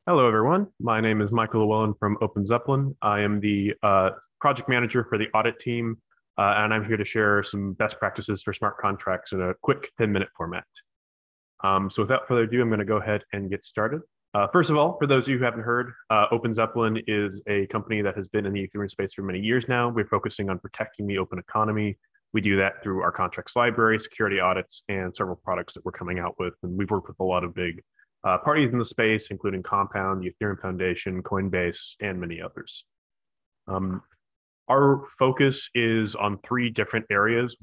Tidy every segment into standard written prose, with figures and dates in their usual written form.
Hello, everyone. My name is Michael Lewellen from OpenZeppelin. I am the project manager for the audit team, and I'm here to share some best practices for smart contracts in a quick 10-minute format. So without further ado, I'm going to go ahead and get started. First of all, for those of you who haven't heard, OpenZeppelin is a company that has been in the Ethereum space for many years now. We're focusing on protecting the open economy. We do that through our contracts library, security audits, and several products that we're coming out with. And we've worked with a lot of big parties in the space, including Compound, the Ethereum Foundation, Coinbase, and many others. Our focus is on three different areas.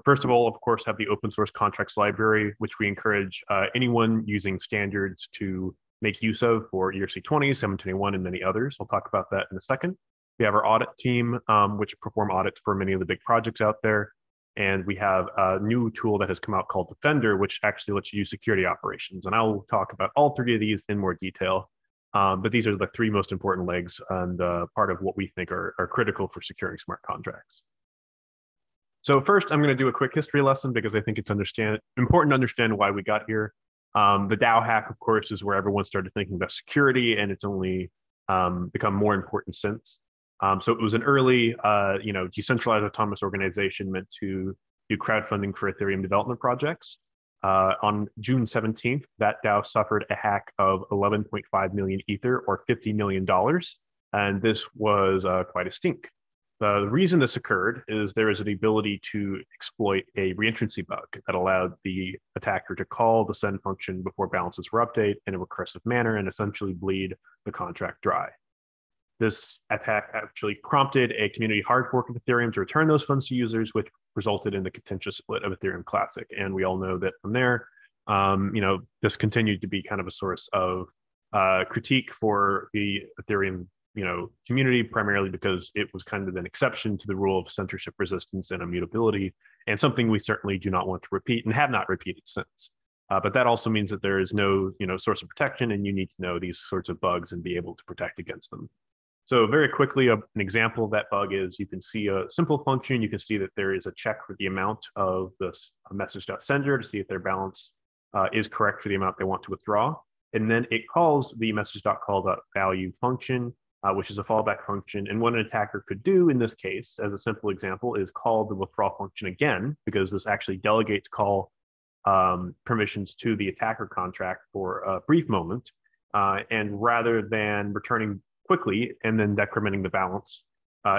First of all, of course, have the open source contracts library, which we encourage anyone using standards to make use of for ERC20, 721, and many others. I'll talk about that in a second. We have our audit team, which perform audits for many of the big projects out there. And we have a new tool that has come out called Defender, which actually lets you use security operations. And I'll talk about all three of these in more detail. But these are the three most important legs and part of what we think are critical for securing smart contracts. So first, I'm going to do a quick history lesson because I think it's important to understand why we got here. The DAO hack, of course, is where everyone started thinking about security, and it's only become more important since. So it was an early, decentralized autonomous organization meant to do crowdfunding for Ethereum development projects. On June 17th, that DAO suffered a hack of 11.5 million Ether, or $50 million. And this was quite a stink. The reason this occurred is there is an ability to exploit a reentrancy bug that allowed the attacker to call the send function before balances were updated in a recursive manner and essentially bleed the contract dry. This attack actually prompted a community hard fork of Ethereum to return those funds to users, which resulted in the contentious split of Ethereum Classic. And we all know that from there, this continued to be kind of a source of critique for the Ethereum, community, primarily because it was kind of an exception to the rule of censorship resistance and immutability, and something we certainly do not want to repeat and have not repeated since. But that also means that there is no, source of protection, and you need to know these sorts of bugs and be able to protect against them. So very quickly, an example of that bug is you can see a simple function. You can see that there is a check for the amount of this message.sender to see if their balance is correct for the amount they want to withdraw. And then it calls the message.call.value function, which is a fallback function. And what an attacker could do in this case, as a simple example, is call the withdrawal function again, because this actually delegates call permissions to the attacker contract for a brief moment. And rather than returning quickly and then decrementing the balance,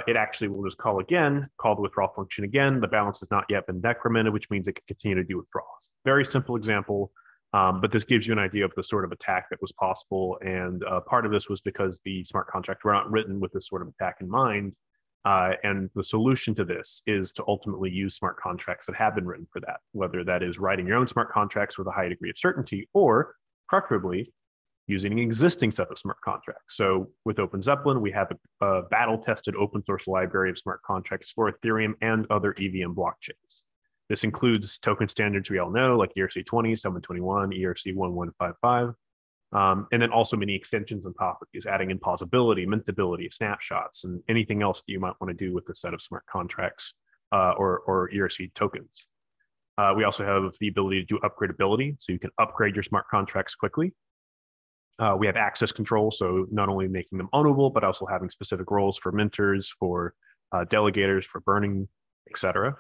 it actually will just call the withdrawal function again. The balance has not yet been decremented, which means it can continue to do withdrawals. Very simple example, but this gives you an idea of the sort of attack that was possible. And part of this was because the smart contracts were not written with this sort of attack in mind. And the solution to this is to ultimately use smart contracts that have been written for that, whether that is writing your own smart contracts with a high degree of certainty, or preferably using an existing set of smart contracts. So with OpenZeppelin, we have a battle-tested open source library of smart contracts for Ethereum and other EVM blockchains. This includes token standards we all know, like ERC20, 721, ERC1155, and then also many extensions on top of these, adding in pausability, mintability, snapshots, and anything else that you might want to do with a set of smart contracts or ERC tokens. We also have the ability to do upgradability, so you can upgrade your smart contracts quickly. We have access control, so not only making them ownable, but also having specific roles for minters, for delegators, for burning, etc.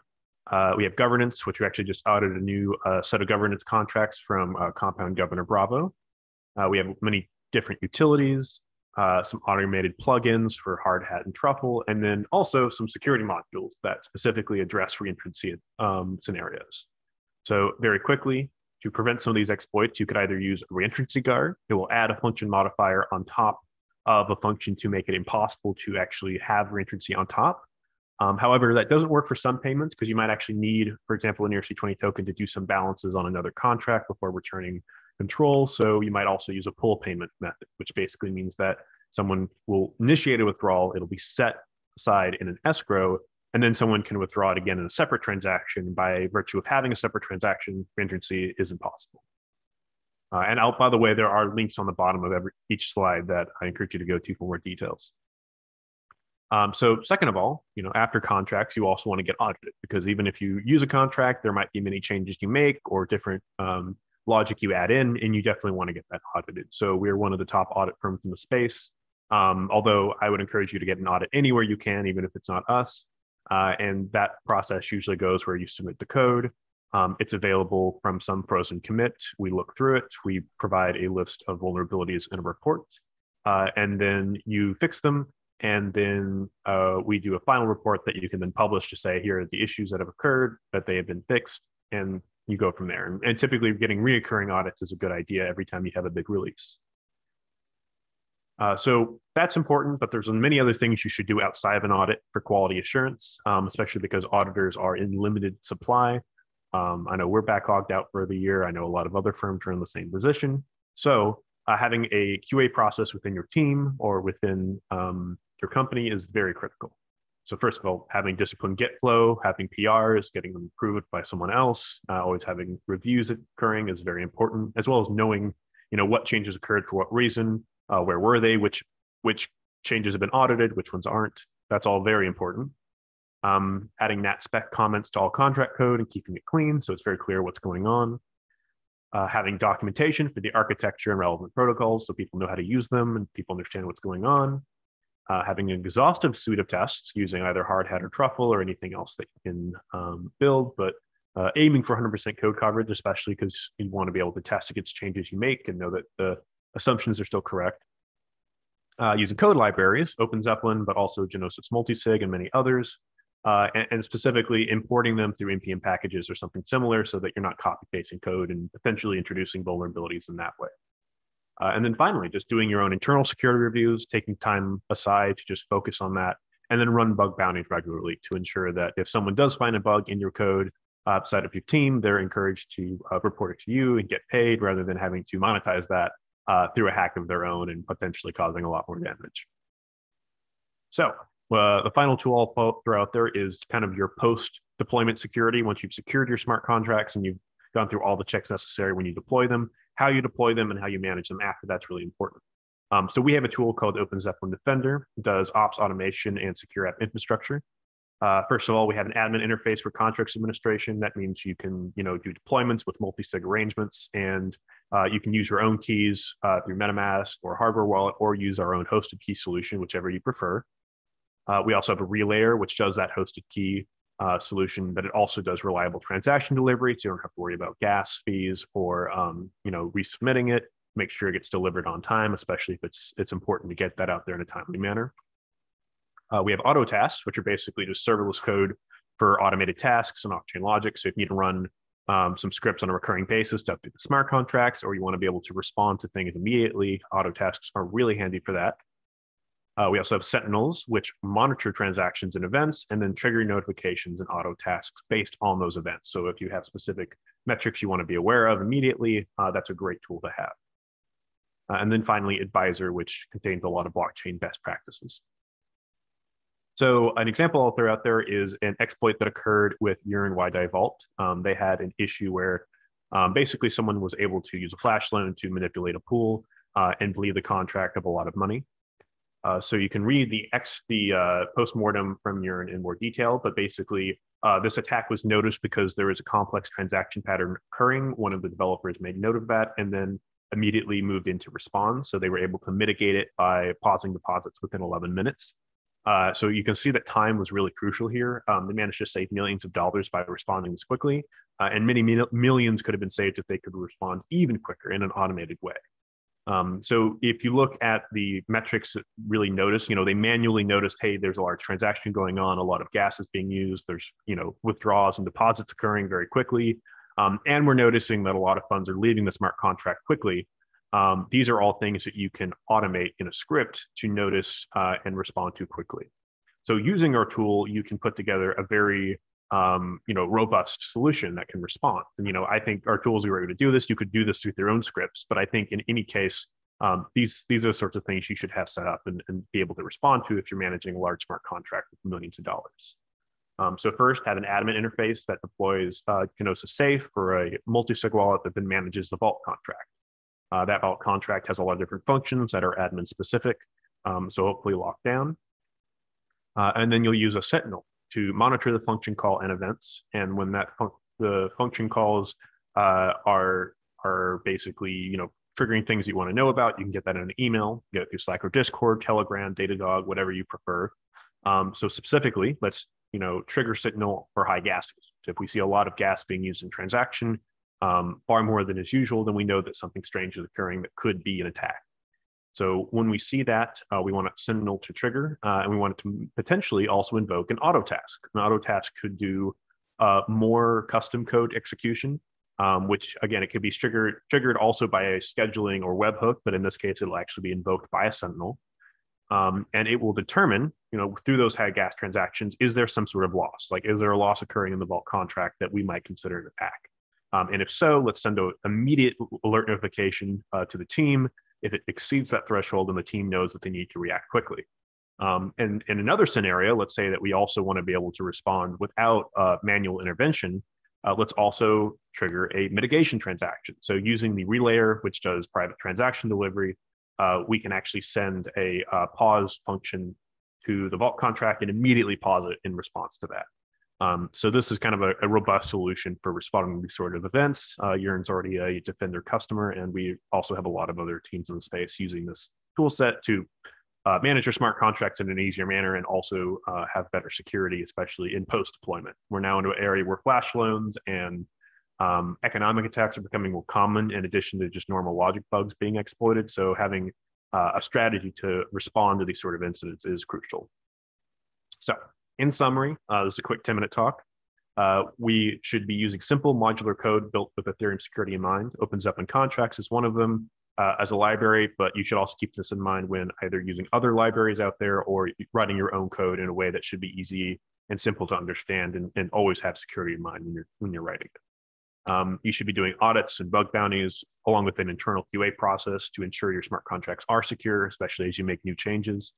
We have governance, which we actually just audited a new set of governance contracts from Compound Governor Bravo. We have many different utilities, some automated plugins for Hard Hat and Truffle, and then also some security modules that specifically address reentrancy scenarios. So very quickly, to prevent some of these exploits, you could either use a reentrancy guard. It will add a function modifier on top of a function to make it impossible to actually have reentrancy on top. However, that doesn't work for some payments because you might actually need, for example, an ERC20 token to do some balances on another contract before returning control. So you might also use a pull payment method, which basically means that someone will initiate a withdrawal. It'll be set aside in an escrow, and then someone can withdraw it again in a separate transaction. By virtue of having a separate transaction, reentrancy is impossible. And by the way, there are links on the bottom of each slide that I encourage you to go to for more details. So second of all, after contracts, you also want to get audited, because even if you use a contract, there might be many changes you make or different logic you add in, and you definitely want to get that audited. So we're one of the top audit firms in the space. Although I would encourage you to get an audit anywhere you can, even if it's not us. And that process usually goes where you submit the code. It's available from some pros and commit. We look through it. We provide a list of vulnerabilities in a report, and then you fix them. And then we do a final report that you can then publish to say, here are the issues that have occurred, that they have been fixed, and you go from there. And typically getting reoccurring audits is a good idea every time you have a big release. So that's important, but there's many other things you should do outside of an audit for quality assurance, especially because auditors are in limited supply. I know we're backlogged out for the year. I know a lot of other firms are in the same position. So having a QA process within your team or within your company is very critical. So first of all, having disciplined get flow, having PRs, getting them approved by someone else, always having reviews occurring is very important, as well as knowing, what changes occurred for what reason, where were they, which changes have been audited, which ones aren't. That's all very important. Adding NAT spec comments to all contract code and keeping it clean so it's very clear what's going on. Having documentation for the architecture and relevant protocols so people know how to use them and people understand what's going on. Having an exhaustive suite of tests using either hard hat or truffle or anything else that you can build, but aiming for 100% code coverage, especially because you want to be able to test against changes you make and know that the assumptions are still correct. Using code libraries, OpenZeppelin, but also Genosis multisig and many others, and specifically importing them through npm packages or something similar so that you're not copy pasting code and potentially introducing vulnerabilities in that way. And then finally, just doing your own internal security reviews, taking time aside to just focus on that, and then run bug bounties regularly to ensure that if someone does find a bug in your code outside of your team, they're encouraged to report it to you and get paid rather than having to monetize that through a hack of their own and potentially causing a lot more damage. So the final tool I'll throw out there is kind of your post-deployment security. Once you've secured your smart contracts and you've gone through all the checks necessary when you deploy them, how you deploy them and how you manage them after that's really important. So we have a tool called OpenZeppelin Defender. It does ops automation and secure app infrastructure. First of all, we have an admin interface for contracts administration. That means you can, do deployments with multi-sig arrangements, and you can use your own keys through MetaMask or hardware wallet, or use our own hosted key solution, whichever you prefer. We also have a relayer, which does that hosted key solution, but it also does reliable transaction delivery, so you don't have to worry about gas fees or, resubmitting it. Make sure it gets delivered on time, especially if it's important to get that out there in a timely manner. We have auto tasks, which are basically just serverless code for automated tasks and off-chain logic. So if you need to run some scripts on a recurring basis to update the smart contracts, or you want to be able to respond to things immediately, auto tasks are really handy for that. We also have sentinels, which monitor transactions and events and then trigger notifications and auto tasks based on those events. So if you have specific metrics you want to be aware of immediately, that's a great tool to have. And then finally, Advisor, which contains a lot of blockchain best practices. So an example I'll throw out there is an exploit that occurred with Urine YDI Vault. They had an issue where basically someone was able to use a flash loan to manipulate a pool and bleed the contract of a lot of money. So you can read the postmortem from Urine in more detail, but basically this attack was noticed because there was a complex transaction pattern occurring. One of the developers made note of that and then immediately moved in to respond. So they were able to mitigate it by pausing deposits within 11 minutes. So you can see that time was really crucial here. They managed to save millions of dollars by responding this quickly, and many millions could have been saved if they could respond even quicker in an automated way. So if you look at the metrics that really notice, they manually noticed, hey, there's a large transaction going on, a lot of gas is being used, there's, withdrawals and deposits occurring very quickly. And we're noticing that a lot of funds are leaving the smart contract quickly. These are all things that you can automate in a script to notice and respond to quickly. So using our tool, you can put together a very robust solution that can respond. And I think our tools are able to do this. You could do this with your own scripts, but I think in any case, these are the sorts of things you should have set up and be able to respond to if you're managing a large smart contract with millions of dollars. So first, have an admin interface that deploys Genosis Safe for a multi-sig wallet that then manages the vault contract. That vault contract has a lot of different functions that are admin specific, so hopefully locked down. And then you'll use a sentinel to monitor the function call and events. And when the function calls are are basically, triggering things you want to know about. You can get that in an email, get it through Slack or Discord, Telegram, Datadog, whatever you prefer. So specifically, let's trigger signal for high gas use. So if we see a lot of gas being used in transaction, far more than is usual, then we know that something strange is occurring that could be an attack. So when we see that, we want a signal to trigger, and we want it to potentially also invoke an auto task. An auto task could do more custom code execution, which again, it could be triggered also by a scheduling or webhook, but in this case, it'll actually be invoked by a sentinel. And it will determine, through those high gas transactions, is there some sort of loss? Like, is there a loss occurring in the vault contract that we might consider an attack? And if so, let's send an immediate alert notification to the team. If it exceeds that threshold, then the team knows that they need to react quickly. And in another scenario, let's say that we also want to be able to respond without manual intervention. Let's also trigger a mitigation transaction. So using the relayer, which does private transaction delivery, we can actually send a pause function to the vault contract and immediately pause it in response to that. So this is kind of a robust solution for responding to these sort of events. Yearn's already a Defender customer, and we also have a lot of other teams in the space using this tool set to manage your smart contracts in an easier manner and also have better security, especially in post-deployment. We're now into an area where flash loans and economic attacks are becoming more common in addition to just normal logic bugs being exploited. So having a strategy to respond to these sort of incidents is crucial. So in summary, this is a quick 10-minute talk. We should be using simple modular code built with Ethereum security in mind. OpenZeppelin contracts is one of them as a library, but you should also keep this in mind when either using other libraries out there or writing your own code in a way that should be easy and simple to understand, and always have security in mind when you're writing it. You should be doing audits and bug bounties along with an internal QA process to ensure your smart contracts are secure, especially as you make new changes.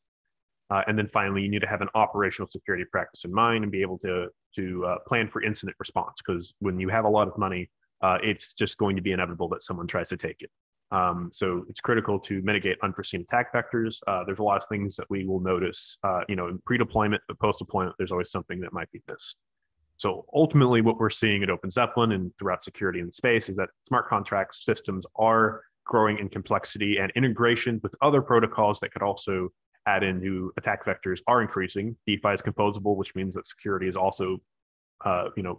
And then finally, you need to have an operational security practice in mind and be able to plan for incident response, because when you have a lot of money, it's just going to be inevitable that someone tries to take it. So it's critical to mitigate unforeseen attack vectors. There's a lot of things that we will notice, in pre-deployment, but post-deployment, there's always something that might be missed. So ultimately, what we're seeing at OpenZeppelin and throughout security in space is that smart contract systems are growing in complexity, and integration with other protocols that could also add in new attack vectors are increasing. DeFi is composable, which means that security is also,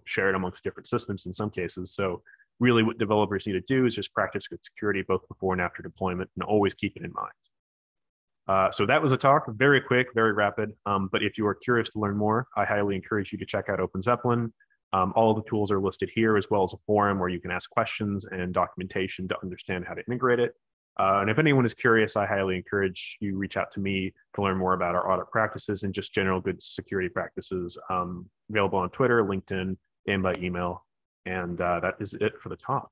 shared amongst different systems in some cases. So really what developers need to do is just practice good security both before and after deployment, and always keep it in mind. So that was a talk, very quick, very rapid. But if you are curious to learn more, I highly encourage you to check out OpenZeppelin. All of the tools are listed here, as well as a forum where you can ask questions and documentation to understand how to integrate it. And if anyone is curious, I highly encourage you reach out to me to learn more about our audit practices and just general good security practices, available on Twitter, LinkedIn, and by email. And that is it for the talk.